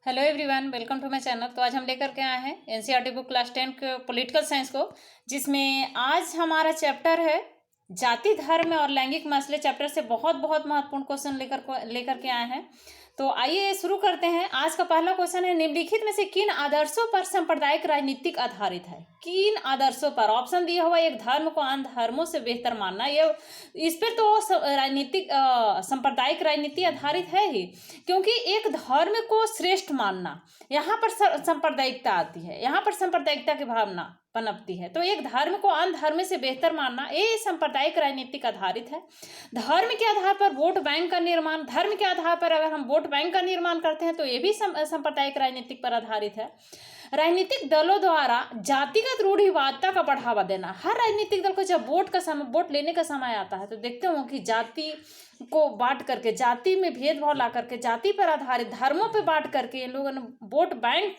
Hello everyone, welcome to my channel. तो आज हम लेकर के आए हैं एनसीईआरटी बुक क्लास 10 के पॉलिटिकल साइंस को, जिसमें आज हमारा चैप्टर है जाति धर्म और लैंगिक मसले। चैप्टर से बहुत बहुत महत्वपूर्ण क्वेश्चन लेकर के आए हैं। तो आइए शुरू करते हैं। आज का पहला क्वेश्चन है, निम्नलिखित में से किन आदर्शों पर सांप्रदायिक राजनीतिक आधारित है? किन आदर्शों पर? ऑप्शन दिया हुआ, एक धर्म को अन्य धर्मों से बेहतर मानना। ये इस पर तो राजनीतिक सांप्रदायिक राजनीति आधारित है ही, क्योंकि एक धर्म को श्रेष्ठ मानना, यहाँ पर सांप्रदायिकता आती है, यहाँ पर सांप्रदायिकता की भावना पनपती है। तो एक धर्म को अन्य धर्म से बेहतर मानना, ये सांप्रदायिक राजनीतिक आधारित है। धर्म के आधार पर वोट बैंक का निर्माण, धर्म के आधार पर अगर हम वोट बैंक का निर्माण करते हैं तो ये भी सांप्रदायिक राजनीतिक पर आधारित है। राजनीतिक दलों द्वारा जातिगत रूढ़िवादिता का बढ़ावा देना। हर राजनीतिक दल को जब वोट लेने का समय आता है तो देखते हो कि जाति को बांट करके, जाति में भेदभाव ला करके, जाति पर आधारित धर्मों पर बांट करके इन लोगों ने वोट बैंक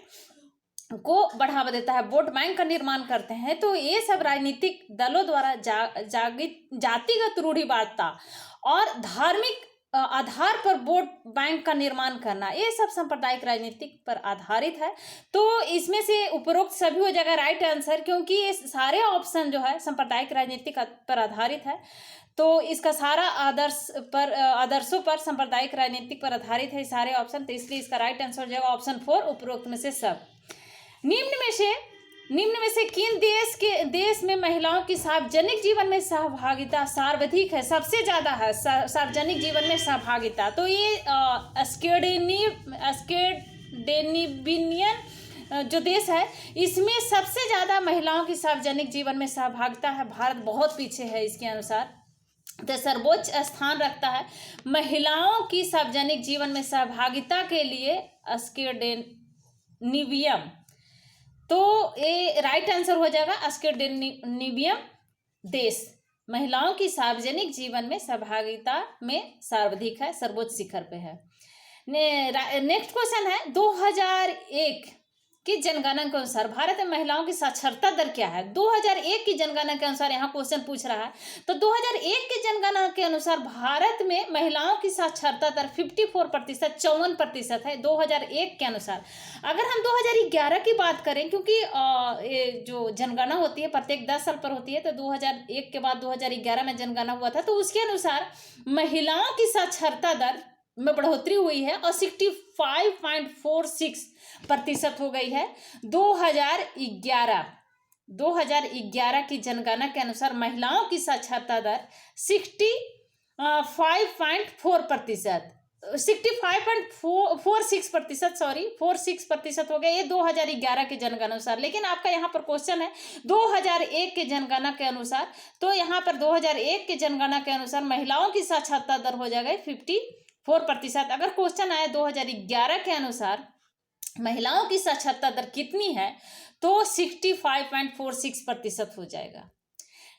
को बढ़ावा देता है, वोट बैंक का निर्माण करते हैं। तो ये सब राजनीतिक दलों द्वारा जातिगत रूढ़िवादिता और धार्मिक आधार पर वोट बैंक का निर्माण करना, ये सब सांप्रदायिक राजनीतिक पर आधारित है। तो इसमें से उपरोक्त सभी हो जाएगा राइट आंसर, क्योंकि ये सारे ऑप्शन जो है सांप्रदायिक राजनीतिक पर आधारित है। तो इसका सारा आदर्शों पर सांप्रदायिक राजनीतिक पर आधारित है सारे ऑप्शन, तो इसलिए इसका राइट आंसर हो जाएगा ऑप्शन 4, उपरोक्त में से सब। निम्न में से किन देश में महिलाओं की सार्वजनिक जीवन में सहभागिता सर्वाधिक है, सबसे ज्यादा है सार्वजनिक जीवन में सहभागिता? तो ये स्कैंडिनेवियन जो देश है, इसमें सबसे ज्यादा महिलाओं की सार्वजनिक जीवन में सहभागिता है। भारत बहुत पीछे है इसके अनुसार, तो सर्वोच्च स्थान रखता है महिलाओं की सार्वजनिक जीवन में सहभागिता के लिए स्कैंडिनेवियम। तो ये राइट आंसर हो जाएगा स्कैंडिनेवियम देश महिलाओं की सार्वजनिक जीवन में सहभागिता में सर्वाधिक है, सर्वोच्च शिखर पे है। नेक्स्ट क्वेश्चन है, 2001 की जनगणना के अनुसार भारत में महिलाओं की साक्षरता दर क्या है? 2001 की जनगणना के अनुसार यहाँ क्वेश्चन पूछ रहा है। तो 2001 की जनगणना के अनुसार भारत में महिलाओं की साक्षरता दर 54%, 54% है 2001 के अनुसार। अगर हम 2011 की बात करें, क्योंकि ये जो जनगणना होती है प्रत्येक 10 साल पर होती है, तो 2001 के बाद 2011 में जनगणना हुआ था, तो उसके अनुसार महिलाओं की साक्षरता दर में बढ़ोतरी हुई है और 65.46% हो गई है। 2011 की जनगणना के अनुसार महिलाओं की साक्षरता दर 65.4%, 65.46% हो गया, ये 2011 के जनगणना अनुसार। लेकिन आपका यहाँ पर क्वेश्चन है 2001 के जनगणना के अनुसार, तो यहाँ पर 2001 के जनगणना के अनुसार महिलाओं की साक्षरता दर हो जाएगा 54%। अगर क्वेश्चन आया 2011 के अनुसार महिलाओं की साक्षरता दर कितनी है, तो 65.46% हो जाएगा।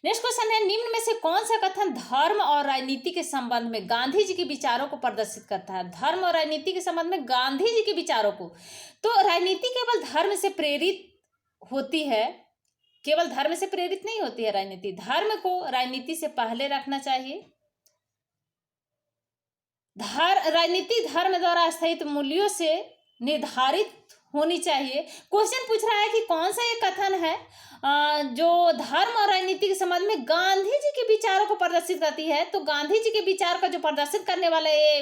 नेक्स्ट क्वेश्चन है, निम्न में से कौन सा कथन धर्म और राजनीति के संबंध में गांधी जी के विचारों को प्रदर्शित करता है? धर्म और राजनीति के संबंध में गांधी जी के विचारों को। तो राजनीति केवल धर्म से प्रेरित होती है, केवल धर्म से प्रेरित नहीं होती है राजनीति। धर्म को राजनीति से पहले रखना चाहिए। राजनीति धर्म द्वारा स्थायित्व मूल्यों से निर्धारित होनी चाहिए। क्वेश्चन पूछ रहा है कि कौन सा ये कथन है जो धर्म और राजनीति के संबंध में गांधी जी के विचारों को प्रदर्शित करती है। तो गांधी जी के विचार का जो प्रदर्शित करने वाला ये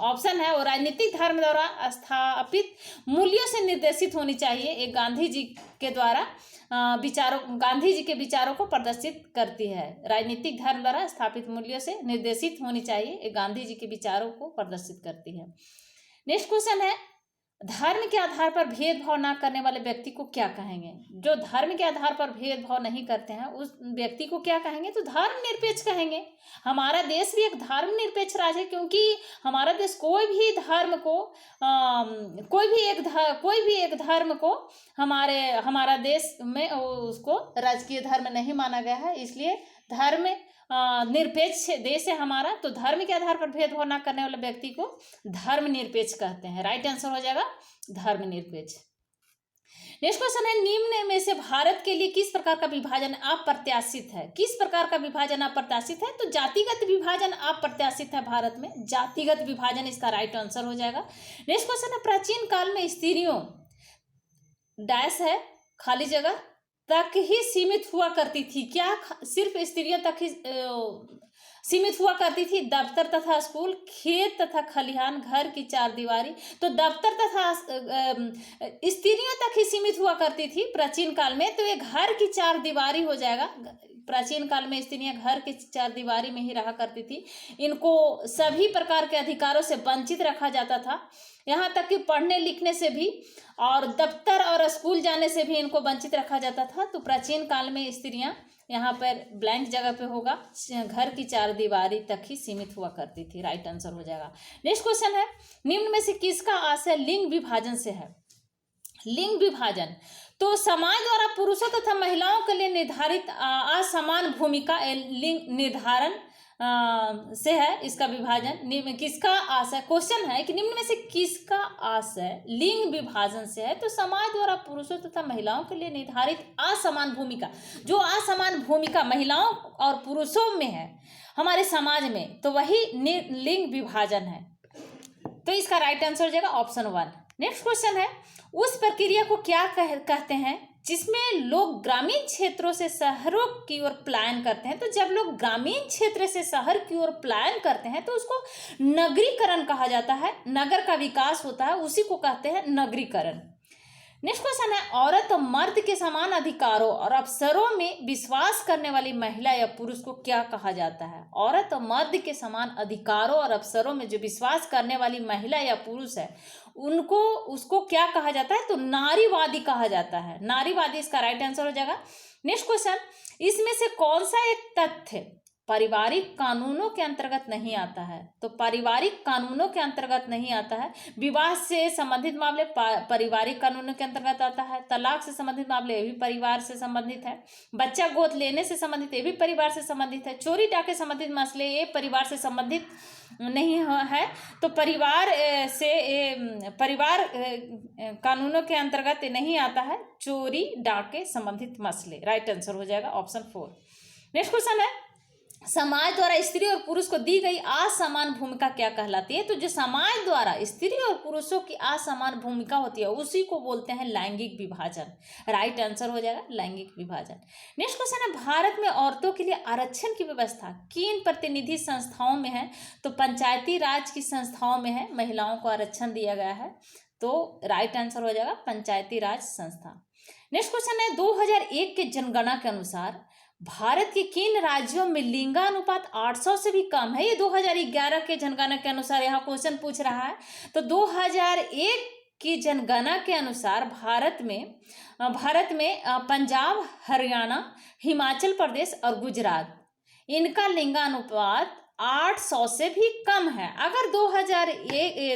ऑप्शन है, वो राजनीतिक धर्म द्वारा स्थापित मूल्यों से निर्देशित होनी चाहिए। एक गांधी जी के द्वारा गांधी जी के विचारों को प्रदर्शित करती है। राजनीतिक धर्म द्वारा स्थापित मूल्यों से निर्देशित होनी चाहिए, एक गांधी जी के विचारों को प्रदर्शित करती है। नेक्स्ट क्वेश्चन है, धर्म के आधार पर भेदभाव ना करने वाले व्यक्ति को क्या कहेंगे? जो धर्म के आधार पर भेदभाव नहीं करते हैं उस व्यक्ति को क्या कहेंगे? तो धर्म निरपेक्ष कहेंगे। हमारा देश भी एक धर्म निरपेक्ष राज्य है, क्योंकि हमारा देश कोई भी एक धर्म को हमारा देश में उसको राजकीय धर्म नहीं माना गया है, इसलिए धर्म निरपेक्ष देश है हमारा। तो धर्म के आधार पर भेदभाव न करने वाले व्यक्ति को धर्म निरपेक्ष कहते हैं। राइट आंसर हो जाएगा धर्म निरपेक्ष। नेक्स्ट क्वेश्चन है, निम्न में से भारत के लिए किस प्रकार का विभाजन अप्रत्याशित है? किस प्रकार का विभाजन अप्रत्याशित है? तो जातिगत विभाजन अप्रत्याशित है भारत में, जातिगत विभाजन इसका राइट आंसर हो जाएगा। नेक्स्ट क्वेश्चन है, प्राचीन काल में स्त्रियों डैश है खाली जगह तक ही सीमित हुआ करती थी। क्या सिर्फ स्त्रियों तक ही सीमित हुआ करती थी? दफ्तर तथा स्कूल, खेत तथा खलिहान, घर की चार दीवारी। तो दफ्तर तथा स्त्रियों तक ही सीमित हुआ करती थी प्राचीन काल में, तो ये घर की चार दीवारी हो जाएगा। प्राचीन काल में स्त्रियां घर की चार दीवारी में ही रहा करती थी। इनको सभी प्रकार के अधिकारों से वंचित रखा जाता था, यहाँ तक कि पढ़ने लिखने से भी और दफ्तर और स्कूल जाने से भी इनको वंचित रखा जाता था। तो प्राचीन काल में स्त्रियां, यहाँ पर ब्लैंक जगह पे होगा, घर की चार दीवारी तक ही सीमित हुआ करती थी, राइट आंसर हो जाएगा। नेक्स्ट क्वेश्चन है, निम्न में से किसका आशय लिंग विभाजन से है? लिंग विभाजन तो समाज द्वारा पुरुषों तथा महिलाओं के लिए निर्धारित असमान भूमिका लिंग निर्धारण से है इसका विभाजन। किसका आशय, क्वेश्चन है कि निम्न में से किसका आशय लिंग विभाजन से है? तो समाज द्वारा पुरुषों तथा महिलाओं के लिए निर्धारित असमान भूमिका, जो असमान भूमिका महिलाओं और पुरुषों में है हमारे समाज में, तो वही लिंग विभाजन है। तो इसका राइट आंसर हो जाएगा ऑप्शन 1। नेक्स्ट क्वेश्चन है, उस प्रक्रिया को क्या कहते हैं जिसमें लोग ग्रामीण क्षेत्रों से शहरों की ओर पलायन करते हैं? तो जब लोग ग्रामीण क्षेत्र से शहर की ओर पलायन करते हैं तो उसको नगरीकरण कहा जाता है। नगर का विकास होता है, उसी को कहते हैं नगरीकरण। नेक्स्ट क्वेश्चन है, औरत और मर्द के समान अधिकारों और अवसरों में विश्वास करने वाली महिला या पुरुष को क्या कहा जाता है? औरत और मर्द के समान अधिकारों और अवसरों में जो विश्वास करने वाली महिला या पुरुष है उसको क्या कहा जाता है? तो नारीवादी कहा जाता है। नारीवादी इसका राइट आंसर हो जाएगा। नेक्स्ट क्वेश्चन, इसमें से कौन सा एक तथ्य पारिवारिक कानूनों के अंतर्गत नहीं आता है? तो पारिवारिक कानूनों के अंतर्गत नहीं आता है। विवाह से संबंधित मामले पारिवारिक कानूनों के अंतर्गत आता है। तलाक से संबंधित मामले ये भी परिवार से संबंधित है। बच्चा गोद लेने से संबंधित ये भी परिवार से संबंधित है। चोरी डाके संबंधित मसले ये परिवार से संबंधित नहीं है। तो परिवार कानूनों के अंतर्गत नहीं आता है चोरी डाके संबंधित मसले, राइट आंसर हो जाएगा ऑप्शन 4। नेक्स्ट क्वेश्चन है, समाज द्वारा स्त्री और पुरुष को दी गई असमान भूमिका क्या कहलाती है? तो जो समाज द्वारा स्त्री और पुरुषों की असमान भूमिका होती है उसी को बोलते हैं लैंगिक विभाजन, राइट आंसर हो जाएगा लैंगिक विभाजन। नेक्स्ट क्वेश्चन है, भारत में औरतों के लिए आरक्षण की व्यवस्था किन प्रतिनिधि संस्थाओं में है? तो पंचायती राज की संस्थाओं में है, महिलाओं को आरक्षण दिया गया है, तो राइट आंसर हो जाएगा पंचायती राज संस्था। नेक्स्ट क्वेश्चन है, 2001 के जनगणना के अनुसार भारत के किन राज्यों में लिंगानुपात 800 से भी कम है? ये 2011 के जनगणना के अनुसार यहाँ क्वेश्चन पूछ रहा है। तो 2001 की जनगणना के अनुसार भारत में पंजाब, हरियाणा, हिमाचल प्रदेश और गुजरात, इनका लिंगानुपात 800 से भी कम है। अगर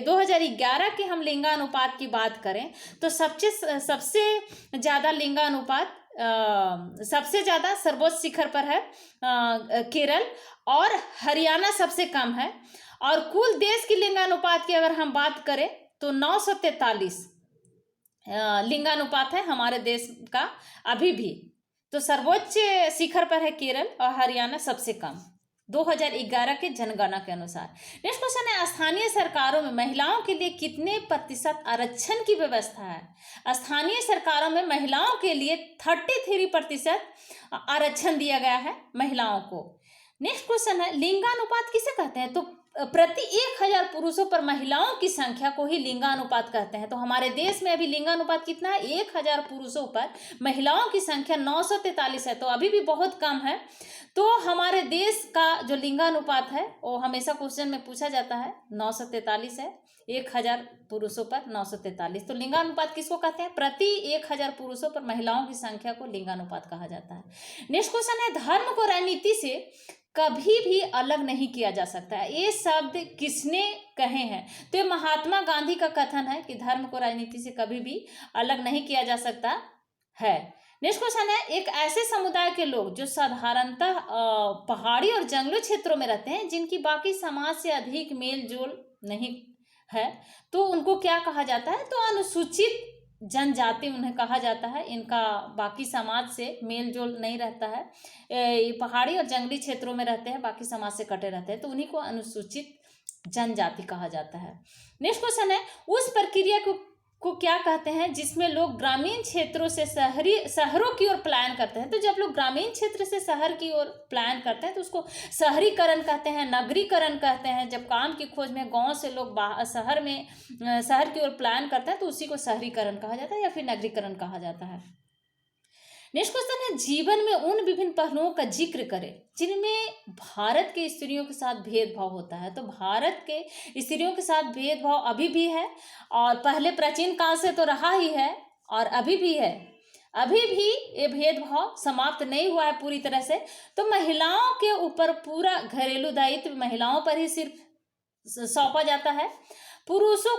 2011 के हम लिंगानुपात की बात करें तो सबसे ज़्यादा लिंगानुपात सबसे ज़्यादा सर्वोच्च शिखर पर है केरल, और हरियाणा सबसे कम है। और कुल देश की लिंगानुपात की अगर हम बात करें तो 943 लिंगानुपात है हमारे देश का अभी भी। तो सर्वोच्च शिखर पर है केरल और हरियाणा सबसे कम 2011 के जनगणना के अनुसार। नेक्स्ट क्वेश्चन है, स्थानीय सरकारों में महिलाओं के लिए कितने प्रतिशत आरक्षण की व्यवस्था है? स्थानीय सरकारों में महिलाओं के लिए 33% आरक्षण दिया गया है महिलाओं को। नेक्स्ट क्वेश्चन है, लिंगानुपात किसे कहते हैं? तो प्रति 1000 पुरुषों पर महिलाओं की संख्या को ही लिंगानुपात कहते हैं। तो हमारे देश में अभी लिंगानुपात कितना है? 1000 पुरुषों पर महिलाओं की संख्या 943 है, तो अभी भी बहुत कम है। तो हमारे देश का जो लिंगानुपात है वो हमेशा क्वेश्चन में पूछा जाता है, 943 है, 1000 पुरुषों पर 943। तो लिंगानुपात किसको कहते हैं? प्रति 1000 पुरुषों पर महिलाओं की संख्या को लिंगानुपात कहा जाता है। नेक्स्ट क्वेश्चन है, धर्म को राजनीति से कभी भी अलग नहीं किया जा सकता है, ये शब्द किसने कहे हैं? तो ये महात्मा गांधी का कथन है कि धर्म को राजनीति से कभी भी अलग नहीं किया जा सकता है। नेक्स्ट क्वेश्चन है, एक ऐसे समुदाय के लोग जो साधारणतः पहाड़ी और जंगली क्षेत्रों में रहते हैं जिनकी बाकी समाज से अधिक मेल जोल नहीं है, तो उनको क्या कहा जाता है? तो अनुसूचित जनजाति उन्हें कहा जाता है। इनका बाकी समाज से मेल जोल नहीं रहता है, ये पहाड़ी और जंगली क्षेत्रों में रहते हैं, बाकी समाज से कटे रहते हैं, तो उन्हीं को अनुसूचित जनजाति कहा जाता है। नेक्स्ट क्वेश्चन है, उस प्रक्रिया को क्या कहते हैं जिसमें लोग ग्रामीण क्षेत्रों से शहरों की ओर पलायन करते हैं। तो जब लोग ग्रामीण क्षेत्र से शहर की ओर पलायन करते हैं तो उसको शहरीकरण कहते हैं, नगरीकरण कहते हैं। जब काम की खोज में गांव से लोग शहर की ओर पलायन करते हैं तो उसी को शहरीकरण कहा जाता है या फिर नगरीकरण कहा जाता है। नेक्स्ट क्वेश्चन है, जीवन में उन विभिन्न पहलुओं का जिक्र करें जिनमें भारत के स्त्रियों के साथ भेदभाव होता है। तो भारत के स्त्रियों के साथ भेदभाव अभी भी है, और पहले प्राचीन काल से तो रहा ही है और अभी भी है। अभी भी ये भेदभाव समाप्त नहीं हुआ है पूरी तरह से। तो महिलाओं के ऊपर पूरा घरेलू दायित्व महिलाओं पर ही सिर्फ सौंपा जाता है। पुरुषों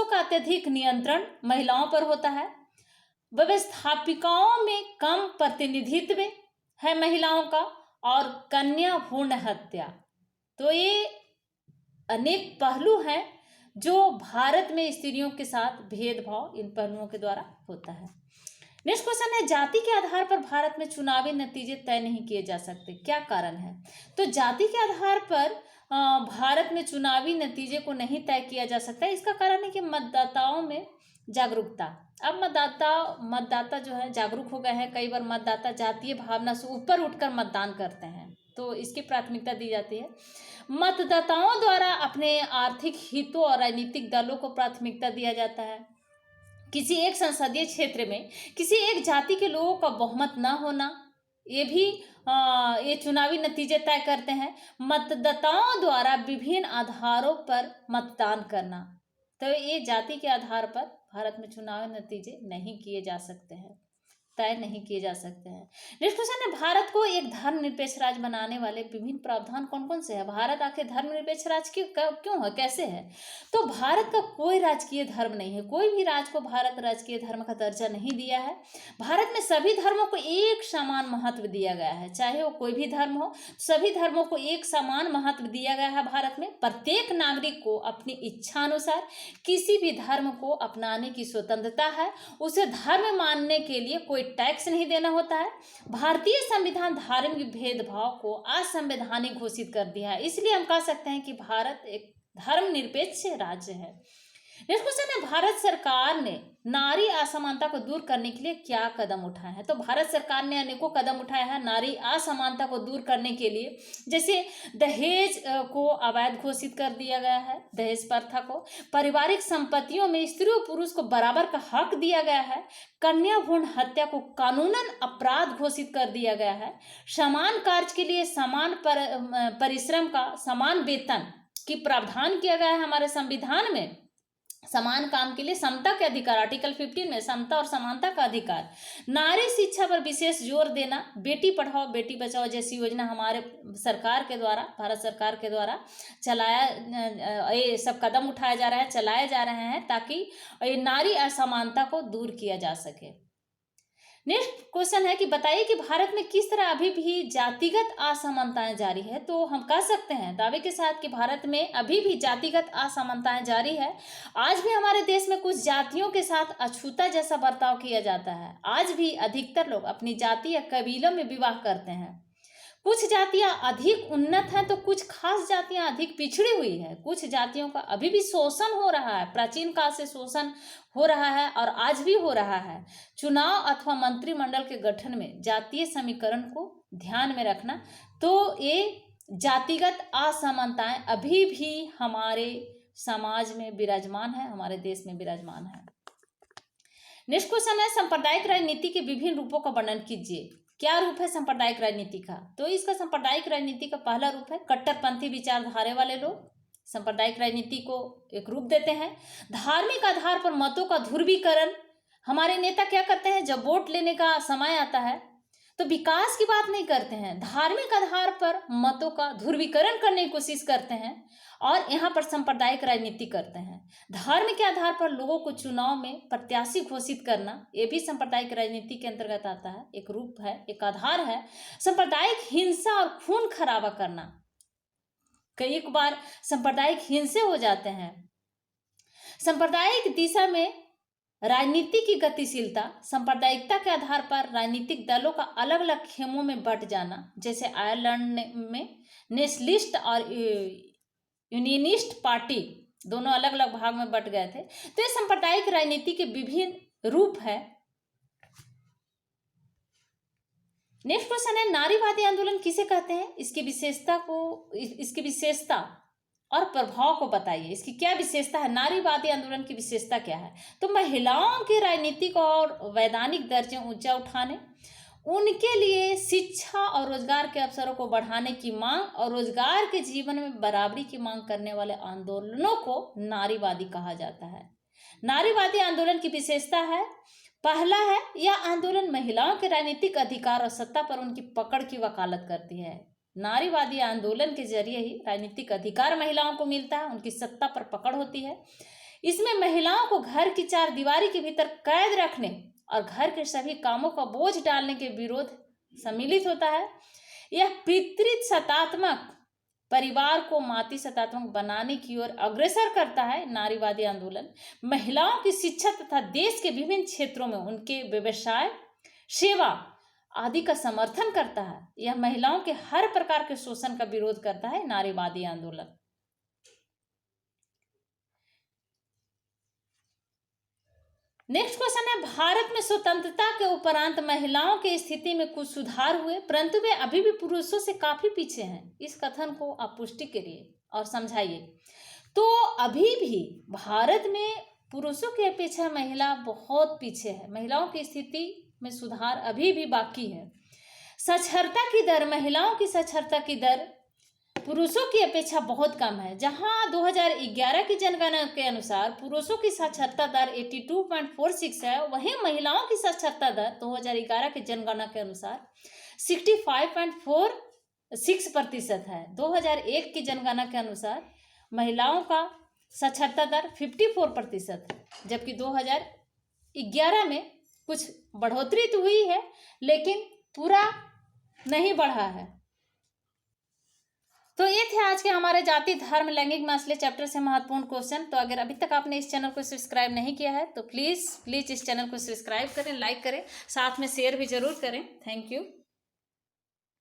का अत्यधिक नियंत्रण महिलाओं पर होता है। व्यवस्थापिकाओं में कम प्रतिनिधित्व है महिलाओं का, और कन्या भ्रूण हत्या। तो ये अनेक पहलू हैं जो भारत में स्त्रियों के साथ भेदभाव इन पहलुओं के द्वारा होता है। नेक्स्ट क्वेश्चन है, जाति के आधार पर भारत में चुनावी नतीजे तय नहीं किए जा सकते, क्या कारण है। तो जाति के आधार पर भारत में चुनावी नतीजे को नहीं तय किया जा सकता। इसका कारण है कि मतदाताओं में जागरूकता। अब मतदाता जो है जागरूक हो गए हैं। कई बार मतदाता जातीय भावना से ऊपर उठकर मतदान करते हैं, तो इसकी प्राथमिकता दी जाती है। मतदाताओं द्वारा अपने आर्थिक हितों और राजनीतिक दलों को प्राथमिकता दिया जाता है। किसी एक संसदीय क्षेत्र में किसी एक जाति के लोगों का बहुमत न होना, ये भी ये चुनावी नतीजे तय करते हैं। मतदाताओं द्वारा विभिन्न आधारों पर मतदान करना, तो ये जाति के आधार पर भारत में चुनाव नतीजे नहीं किए जा सकते हैं, तय नहीं किए जा सकते हैं। नेक्स्ट क्वेश्चन है, भारत को एक धर्मनिरपेक्ष राज्य बनाने वाले विभिन्न प्रावधान कौन कौन से हैं। भारत आखिर धर्मनिरपेक्ष राज्य क्यों है, कैसे है। तो भारत का कोई राजकीय धर्म नहीं है, कोई भी राज्य को भारत राजकीय धर्म का दर्जा नहीं दिया है। भारत में सभी धर्मों को एक समान महत्व दिया गया है, चाहे वो कोई भी धर्म हो, सभी धर्मों को एक समान महत्व दिया गया है। भारत में प्रत्येक नागरिक को अपनी इच्छा अनुसार किसी भी धर्म को अपनाने की स्वतंत्रता है। उसे धर्म मानने के लिए कोई टैक्स नहीं देना होता है। भारतीय संविधान धार्मिक भेदभाव को असंवैधानिक घोषित कर दिया है, इसलिए हम कह सकते हैं कि भारत एक धर्मनिरपेक्ष राज्य है। नेक्स्ट क्वेश्चन है, भारत सरकार ने नारी असमानता को दूर करने के लिए क्या कदम उठाए हैं। तो भारत सरकार ने अनेकों कदम उठाए हैं नारी असमानता को दूर करने के लिए। जैसे दहेज को अवैध घोषित कर दिया गया है, दहेज प्रथा को। पारिवारिक संपत्तियों में स्त्री और पुरुष को बराबर का हक दिया गया है। कन्या भ्रूण हत्या को कानूनन अपराध घोषित कर दिया गया है। समान कार्य के लिए समान परिश्रम का समान वेतन की प्रावधान किया गया है हमारे संविधान में। समान काम के लिए समता के अधिकार, आर्टिकल 15 में समता और समानता का अधिकार। नारी शिक्षा पर विशेष जोर देना, बेटी पढ़ाओ बेटी बचाओ जैसी योजना हमारे सरकार के द्वारा, भारत सरकार के द्वारा ये सब कदम उठाया जा रहा है, चलाए जा रहे हैं, ताकि नारी असमानता को दूर किया जा सके। नेक्स्ट क्वेश्चन है कि बताइए कि भारत में किस तरह अभी भी जातिगत असमानताएं जारी है। तो हम कह सकते हैं दावे के साथ कि भारत में अभी भी जातिगत असमानताएं जारी है। आज भी हमारे देश में कुछ जातियों के साथ अछूता जैसा बर्ताव किया जाता है। आज भी अधिकतर लोग अपनी जाति या कबीलों में विवाह करते हैं। कुछ जातियां अधिक उन्नत हैं तो कुछ खास जातियां अधिक पिछड़ी हुई है। कुछ जातियों का अभी भी शोषण हो रहा है, प्राचीन काल से शोषण हो रहा है और आज भी हो रहा है। चुनाव अथवा मंत्रिमंडल के गठन में जातीय समीकरण को ध्यान में रखना। तो ये जातिगत असमानताएं अभी भी हमारे समाज में विराजमान है, हमारे देश में विराजमान है। नेक्स्ट क्वेश्चन है, सांप्रदायिक राजनीति के विभिन्न रूपों का वर्णन कीजिए। क्या रूप है सांप्रदायिक राजनीति का। तो इसका सांप्रदायिक राजनीति का पहला रूप है कट्टरपंथी विचारधारा वाले लोग सांप्रदायिक राजनीति को एक रूप देते हैं। धार्मिक आधार पर मतों का ध्रुवीकरण। हमारे नेता क्या करते हैं, जब वोट लेने का समय आता है तो विकास की बात नहीं करते हैं, धार्मिक आधार पर मतों का ध्रुवीकरण करने की कोशिश करते हैं और यहाँ पर सांप्रदायिक राजनीति करते हैं। धर्म के आधार पर लोगों को चुनाव में प्रत्याशी घोषित करना, ये भी सांप्रदायिक राजनीति के अंतर्गत आता है, एक रूप है, एक आधार है। सांप्रदायिक हिंसा और खून खराबा करना, कई बार सांप्रदायिक हिंसे हो जाते हैं। सांप्रदायिक दिशा में राजनीति की गतिशीलता, सांप्रदायिकता के आधार पर राजनीतिक दलों का अलग अलग खेमों में बंट जाना, जैसे आयरलैंड में नेशनलिस्ट और यूनियनिस्ट पार्टी दोनों अलग अलग भाग में बंट गए थे। तो ये सांप्रदायिक राजनीति के विभिन्न रूप है। नेक्स्ट क्वेश्चन है, नारीवादी आंदोलन किसे कहते हैं? इसकी विशेषता और प्रभाव को बताइए। इसकी क्या विशेषता है? नारीवादी आंदोलन की विशेषता क्या है? तो महिलाओं के राजनीतिक और वैधानिक दर्जे ऊंचा उठाने, उनके लिए शिक्षा और रोजगार के अवसरों को बढ़ाने की मांग और रोजगार के जीवन में बराबरी की मांग करने वाले आंदोलनों को नारीवादी कहा जाता है। नारीवादी आंदोलन की विशेषता है, पहला है, यह आंदोलन महिलाओं के राजनीतिक अधिकार और सत्ता पर उनकी पकड़ की वकालत करती है। नारीवादी आंदोलन के जरिए ही राजनीतिक अधिकार महिलाओं को मिलता है, उनकी सत्ता पर पकड़ होती है। इसमें महिलाओं को घर की चार दीवारी के भीतर कैद रखने और घर के सभी कामों का बोझ डालने के विरोध सम्मिलित होता है। यह पितृसत्तात्मक परिवार को मातृ सत्तात्मक बनाने की ओर अग्रसर करता है। नारीवादी आंदोलन महिलाओं की शिक्षा तथा देश के विभिन्न क्षेत्रों में उनके व्यवसाय, सेवा आदि का समर्थन करता है। यह महिलाओं के हर प्रकार के शोषण का विरोध करता है। नारीवादी आंदोलन नेक्स्ट क्वेश्चन है, भारत में स्वतंत्रता के उपरांत महिलाओं की स्थिति में कुछ सुधार हुए, परंतु वे अभी भी पुरुषों से काफी पीछे हैं। इस कथन को आप पुष्टि करिए और समझाइए। तो अभी भी भारत में पुरुषों की अपेक्षा महिला बहुत पीछे है। महिलाओं की स्थिति में सुधार अभी भी बाकी है। साक्षरता की दर, महिलाओं की साक्षरता की दर पुरुषों की अपेक्षा बहुत कम है। जहां 2011 की जनगणना के अनुसार पुरुषों की साक्षरता दर 82.46 है, वहीं महिलाओं की साक्षरता दर 2011 की जनगणना के अनुसार 65.46% है। 2001 की जनगणना के अनुसार महिलाओं का साक्षरता दर 54% है, जबकि 2011 में कुछ बढ़ोतरी तो हुई है लेकिन पूरा नहीं बढ़ा है। तो ये थे आज के हमारे जाति, धर्म, लैंगिक मसले चैप्टर से महत्वपूर्ण क्वेश्चन। तो अगर अभी तक आपने इस चैनल को सब्सक्राइब नहीं किया है तो प्लीज़ इस चैनल को सब्सक्राइब करें, लाइक करें, साथ में शेयर भी जरूर करें। Thank you.